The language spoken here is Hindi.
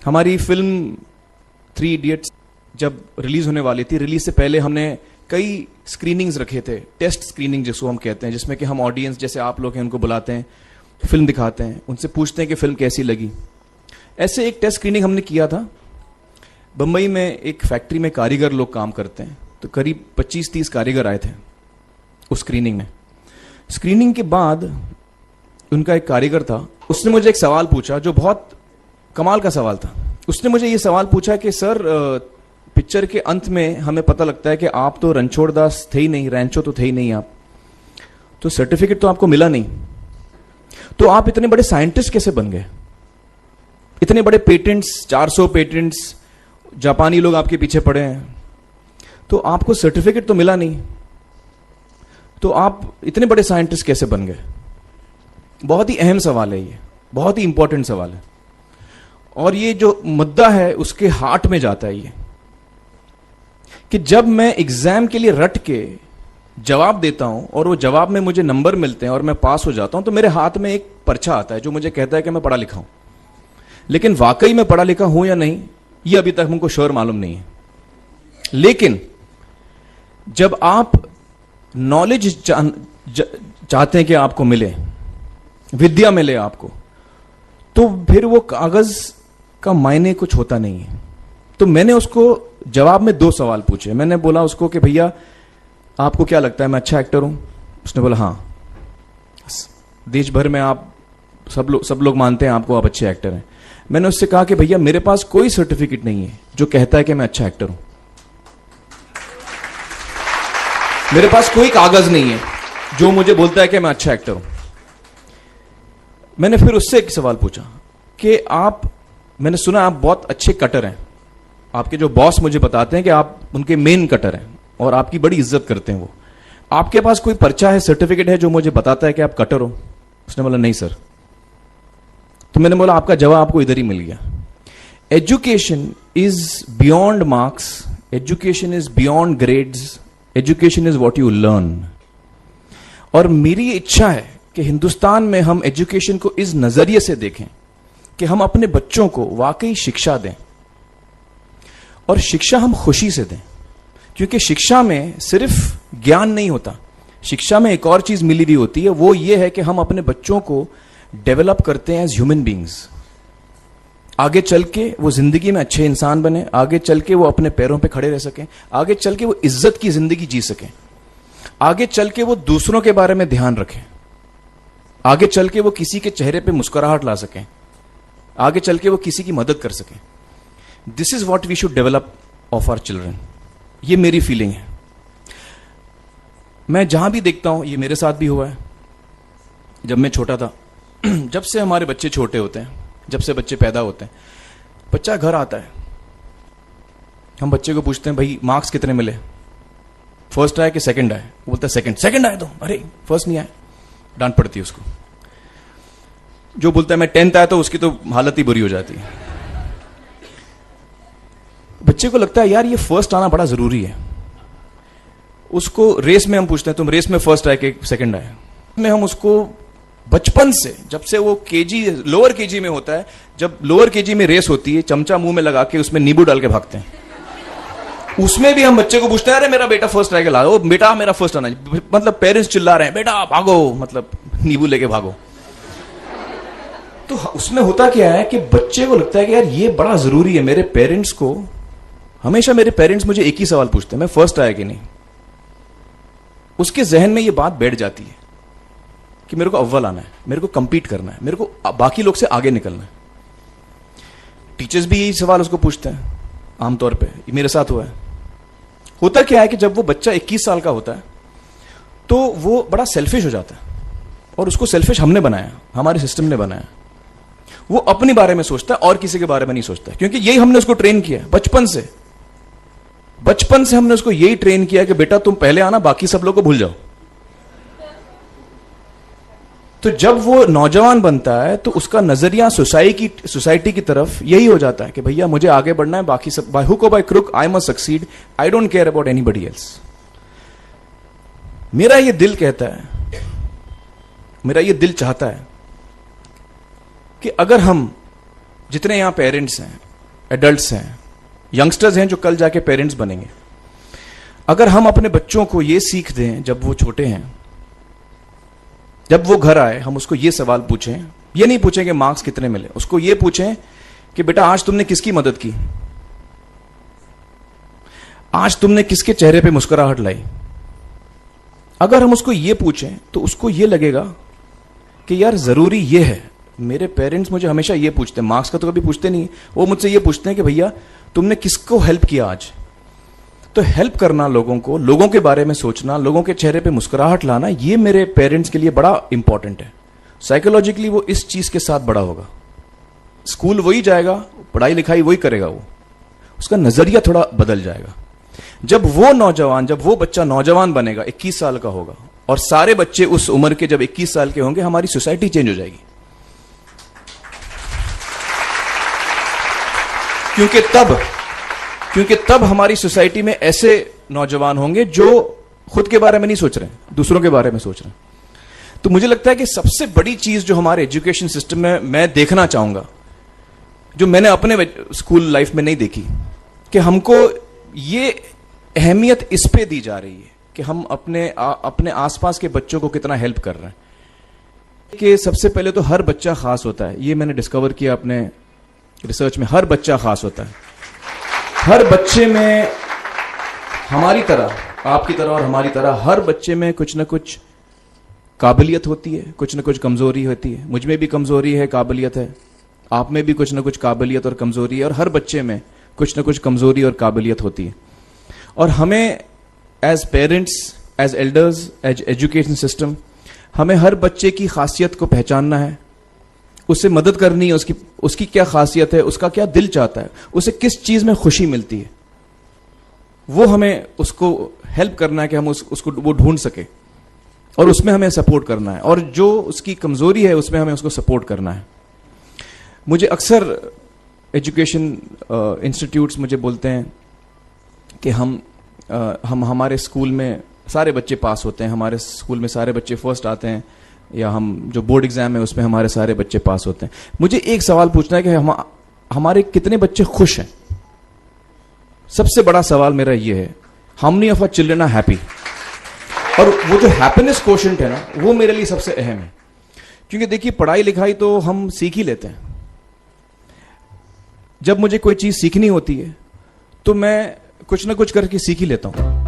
हमारी फिल्म 3 इडियट्स जब रिलीज होने वाली थी, रिलीज से पहले हमने कई स्क्रीनिंग्स रखे थे, टेस्ट स्क्रीनिंग जिसको हम कहते हैं, जिसमें कि हम ऑडियंस जैसे आप लोग हैं उनको बुलाते हैं, फिल्म दिखाते हैं, उनसे पूछते हैं कि फिल्म कैसी लगी। ऐसे एक टेस्ट स्क्रीनिंग हमने किया था। बंबई में एक फैक्ट्री में कारीगर लोग काम करते हैं, तो करीब 25-30 कारीगर आए थे उस स्क्रीनिंग में। स्क्रीनिंग के बाद उनका एक कारीगर था, उसने मुझे एक सवाल पूछा जो बहुत कमाल का सवाल था। उसने मुझे ये सवाल पूछा कि सर, पिक्चर के अंत में हमें पता लगता है कि आप तो रणछोड़ दास थे ही नहीं, रैंचो तो थे ही नहीं आप, तो सर्टिफिकेट तो आपको मिला नहीं, तो आप इतने बड़े साइंटिस्ट कैसे बन गए? इतने बड़े पेटेंट्स, 400 पेटेंट्स, जापानी लोग आपके पीछे पड़े हैं, तो आपको सर्टिफिकेट तो मिला नहीं, तो आप इतने बड़े साइंटिस्ट कैसे बन गए? बहुत ही अहम सवाल है ये, बहुत ही इंपॉर्टेंट सवाल है, और ये जो मुद्दा है उसके हार्ट में जाता है ये, कि जब मैं एग्जाम के लिए रट के जवाब देता हूं और वो जवाब में मुझे नंबर मिलते हैं और मैं पास हो जाता हूं, तो मेरे हाथ में एक पर्चा आता है जो मुझे कहता है कि मैं पढ़ा लिखा हूं। लेकिन वाकई मैं पढ़ा लिखा हूं या नहीं, ये अभी तक हमको श्योर मालूम नहीं है। लेकिन जब आप नॉलेज चाहते हैं कि आपको मिले, विद्या मिले आपको, तो फिर वो कागज का मायने कुछ होता नहीं है। तो मैंने उसको जवाब में 2 सवाल पूछे। मैंने बोला उसको कि भैया आपको क्या लगता है मैं अच्छा एक्टर हूं? उसने बोला हाँ, देश भर में आप सब लोग मानते हैं आपको, आप अच्छे एक्टर हैं। मैंने उससे कहा कि भैया मेरे पास कोई सर्टिफिकेट नहीं है जो कहता है कि मैं अच्छा एक्टर हूं, मेरे पास कोई कागज नहीं है जो मुझे बोलता है कि मैं अच्छा एक्टर हूं। मैंने फिर उससे एक सवाल पूछा कि मैंने सुना आप बहुत अच्छे कटर हैं, आपके जो बॉस मुझे बताते हैं कि आप उनके मेन कटर हैं और आपकी बड़ी इज्जत करते हैं वो, आपके पास कोई पर्चा है, सर्टिफिकेट है जो मुझे बताता है कि आप कटर हो? उसने बोला नहीं सर। तो मैंने बोला आपका जवाब आपको इधर ही मिल गया। Education is beyond marks, education is beyond grades, education is what you learn. और मेरी इच्छा है कि हिंदुस्तान में हम एजुकेशन को इस नजरिए से देखें कि हम अपने बच्चों को वाकई शिक्षा दें, और शिक्षा हम खुशी से दें, क्योंकि शिक्षा में सिर्फ ज्ञान नहीं होता, शिक्षा में एक और चीज मिली हुई होती है, वो ये है कि हम अपने बच्चों को डेवलप करते हैं एज ह्यूमन बींग्स। आगे चल के वो जिंदगी में अच्छे इंसान बने, आगे चल के वो अपने पैरों पे खड़े रह सकें, आगे चल के वो इज्जत की जिंदगी जी सकें, आगे चल के वो दूसरों के बारे में ध्यान रखें, आगे चल के वो किसी के चेहरे पे मुस्कुराहट ला सकें, आगे चल के वो किसी की मदद कर सकें। This is what we should develop of our children. ये मेरी फीलिंग है। मैं जहां भी देखता हूं, ये मेरे साथ भी हुआ है जब मैं छोटा था। जब से हमारे बच्चे छोटे होते हैं, जब से बच्चे पैदा होते हैं, बच्चा घर आता है, हम बच्चे को पूछते हैं भाई मार्क्स कितने मिले, फर्स्ट आया कि सेकंड आया? वो बोलता है सेकंड। सेकंड आया तो अरे फर्स्ट नहीं आया, डांट पड़ती है उसको। जो बोलता है मैं 10th आया तो उसकी तो हालत ही बुरी हो जाती है। बच्चे को लगता है यार ये फर्स्ट आना बड़ा जरूरी है। उसको रेस में हम पूछते हैं तुम रेस में फर्स्ट आए कि सेकंड आए? में हम उसको बचपन से, जब से वो लोअर केजी में होता है, जब लोअर केजी में रेस होती है, चमचा मुंह में लगा के उसमें नींबू डाल के भागते हैं। उसमें भी हम बच्चे को पूछते हैं अरे मेरा बेटा फर्स्ट आएगा, ला, ओ बेटा मेरा फर्स्ट आना, मतलब पेरेंट्स चिल्ला रहे हैं बेटा भागो, मतलब नींबू लेके भागो। तो उसमें होता क्या है कि बच्चे को लगता है कि यार ये बड़ा जरूरी है। मेरे पेरेंट्स को हमेशा, मेरे पेरेंट्स मुझे एक ही सवाल पूछते हैं, मैं फर्स्ट आया कि नहीं। उसके जहन में ये बात बैठ जाती है कि मेरे को अव्वल आना है, मेरे को कंपीट करना है, मेरे को बाकी लोग से आगे निकलना है। टीचर्स भी यही सवाल उसको पूछते हैं आमतौर पे, मेरे साथ हुआ है। होता क्या है कि जब वो बच्चा 21 साल का होता है तो वो बड़ा सेल्फिश हो जाता है, और उसको सेल्फिश हमने बनाया, हमारे सिस्टम ने बनाया। वो अपने बारे में सोचता है और किसी के बारे में नहीं सोचता, क्योंकि यही हमने उसको ट्रेन किया बचपन से। बचपन से हमने उसको यही ट्रेन किया कि बेटा तुम पहले आना, बाकी सब लोग को भूल जाओ। तो जब वो नौजवान बनता है तो उसका नजरिया सोसाइटी की तरफ यही हो जाता है कि भैया मुझे आगे बढ़ना है, बाकी सब बाय हुक और by crook I must succeed, I don't care about anybody else. मेरा ये दिल कहता है, मेरा ये दिल चाहता है कि अगर हम जितने यहां पेरेंट्स हैं एडल्ट्स हैं, यंगस्टर्स हैं जो कल जाके पेरेंट्स बनेंगे, अगर हम अपने बच्चों को ये सीख दें जब वो छोटे हैं, जब वो घर आए हम उसको ये सवाल पूछें, ये नहीं पूछें कि मार्क्स कितने मिले, उसको ये पूछें कि बेटा आज तुमने किसकी मदद की, आज तुमने किसके चेहरे पे मुस्कुराहट लाई। अगर हम उसको ये पूछें तो उसको ये लगेगा कि यार जरूरी ये है, मेरे पेरेंट्स मुझे हमेशा ये पूछते हैं, मार्क्स का तो कभी पूछते नहीं, वो मुझसे ये पूछते हैं कि भैया तुमने किसको हेल्प किया आज। तो हेल्प करना लोगों को, लोगों के बारे में सोचना, लोगों के चेहरे पे मुस्कुराहट लाना, ये मेरे पेरेंट्स के लिए बड़ा इंपॉर्टेंट है। साइकोलॉजिकली वो इस चीज के साथ बड़ा होगा, स्कूल वही जाएगा, पढ़ाई लिखाई वही करेगा, वो उसका नजरिया थोड़ा बदल जाएगा। जब वो बच्चा नौजवान बनेगा, 21 साल का होगा, और सारे बच्चे उस उम्र के जब 21 साल के होंगे, हमारी सोसाइटी चेंज हो जाएगी। क्योंकि तब हमारी सोसाइटी में ऐसे नौजवान होंगे जो खुद के बारे में नहीं सोच रहे, दूसरों के बारे में सोच रहे हैं। तो मुझे लगता है कि सबसे बड़ी चीज जो हमारे एजुकेशन सिस्टम में मैं देखना चाहूंगा, जो मैंने अपने स्कूल लाइफ में नहीं देखी, कि हमको ये अहमियत इस पे दी जा रही है कि हम अपने आसपास के बच्चों को कितना हेल्प कर रहे हैं। कि सबसे पहले तो हर बच्चा खास होता है, ये मैंने डिस्कवर किया अपने रिसर्च में। हर बच्चा खास होता है, हर बच्चे में हमारी तरह, आपकी तरह और हमारी तरह, हर बच्चे में कुछ ना कुछ काबिलियत होती है, कुछ ना कुछ कमजोरी होती है। मुझ में भी कमजोरी है, काबिलियत है, आप में भी कुछ ना कुछ काबिलियत और कमजोरी है, और हर बच्चे में कुछ ना कुछ कमजोरी और काबिलियत होती है। और हमें as parents, as elders, as education system, हमें हर बच्चे की खासियत को पहचानना है, उससे मदद करनी है, उसकी क्या खासियत है, उसका क्या दिल चाहता है, उसे किस चीज में खुशी मिलती है, वो हमें उसको हेल्प करना है कि हम उसको वो ढूंढ सके, और उसमें हमें सपोर्ट करना है, और जो उसकी कमजोरी है उसमें हमें उसको सपोर्ट करना है। मुझे अक्सर एजुकेशन इंस्टीट्यूट्स मुझे बोलते हैं कि हम हमारे स्कूल में सारे बच्चे पास होते हैं, हमारे स्कूल में सारे बच्चे फर्स्ट आते हैं, या हम जो बोर्ड एग्जाम है उसमें हमारे सारे बच्चे पास होते हैं। मुझे एक सवाल पूछना है कि हमारे कितने बच्चे खुश हैं। सबसे बड़ा सवाल मेरा ये है, how many of our children are happy. और वो जो हैप्पीनेस कोशेंट है ना, वो मेरे लिए सबसे अहम है। क्योंकि देखिए, पढ़ाई लिखाई तो हम सीख ही लेते हैं। जब मुझे कोई चीज सीखनी होती है तो मैं कुछ ना कुछ करके सीख ही लेता हूं।